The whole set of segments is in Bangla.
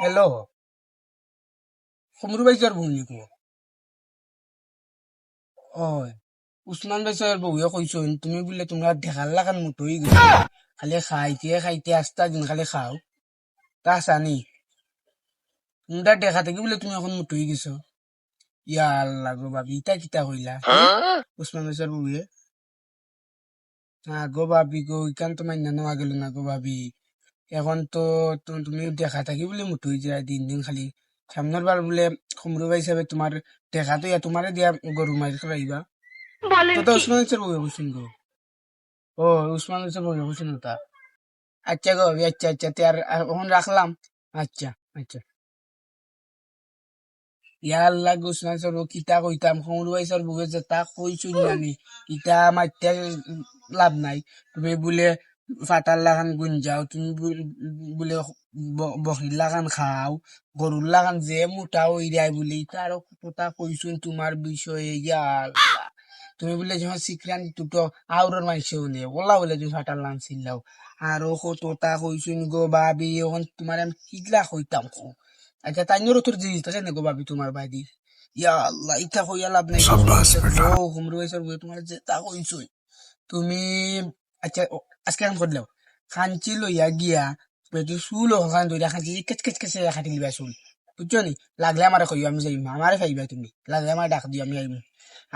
হ্যালো, সমরু ভাই স্যার বউ নিকো? ওই উসমান ভাই স্যার বউয়ে কইছইন তুমি বলে তোমরা ঢেকার লাগান মুটো হয়ে গেছো, খালি খাইতে খাইতে আস্তা দিন খালি খাও, তা আসানি তোমরা দেখা থেকে বলে তুমি এখন মুটো হয়ে গেছো। ইয়া আল্লাহ গো ভাবি, ইটা কিতা কইলা উসমান ভাই স্যার বউয়ে? না গো ভাবি গো, ইকান তো মাইনা নেওয়া গেল না গো ভাবি। এখন তো তুমি দেখা থাকি বলে মুটো হয়ে যায় দিন দিন খালি। সামনের বার বলে সমরু ভাই হিসাবে তোমার দেখা তো ইয়া তোমারে দিয়া গরু মারি খাইবা। তো তো উসমান স্যার বউয়ে বলছেন গো। ও উসমান স্যার বউয়ে বলছেন তা। আচ্ছা গো ভাবি, আচ্ছা আচ্ছা তে আর এখন রাখলাম। আচ্ছা আচ্ছা। ইয়া আল্লাহ গো, উসমান স্যার বউ কিতা কইতাম, সমরু ভাই স্যার বউয়ে যে তা কইছুন জানি ইটা মাইতে লাভ নাই। তুমি বলে ফাটার লাগান গুঞ্জাও, তুমি বলে বহির লাগান খাও, গরুর লাগান যে মোটা হই যায় বলে ইটা আরো কথা কইছুন তোমার বিষয়ে। ইয়া আল্লাহ, তুমি বলে যখন শিখরান দুটো আউরের মাইছে হলে ওলা বলে তুমি ফাটার লাগান ছিলাও, আরো কতটা কইছুন গো ভাবি। এখন তোমার আমি কিগলা কইতাম কো। আচ্ছা তাইনের তোর জিনিস আছে না গো ভাবি তোমার বাড়ি? ইয়া আল্লাহ, ইটা কইয়া লাভ নাই গো, হুমরু ভাই স্যার বউয়ে তোমার যে তা কইছুন তুমি। আচ্ছা আজকে কাম করলেও খাঞ্চি লইয়া গিয়া পেটে চুল ওখান ধরে খাঞ্চি কেচ কেচ কেচ খাটি লিবা চুল, বুঝছো নি? লাগলে আমার কইও, আমি যাইম, আমারে খাইবা তুমি, লাগলে আমার ডাক দিও আমি আইম।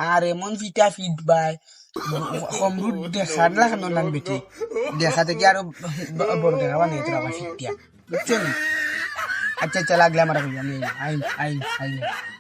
আর এমন ফিটা ফিট বাই কমরু দেখার লাগানো নাম বেটি, দেখা থেকে আরো বড় দেখা বানিয়ে তোর আবার ফিটিয়া, বুঝছো নি? আচ্ছা আচ্ছা লাগলে আমার কইও, আমি আইম আইম আইম আইম।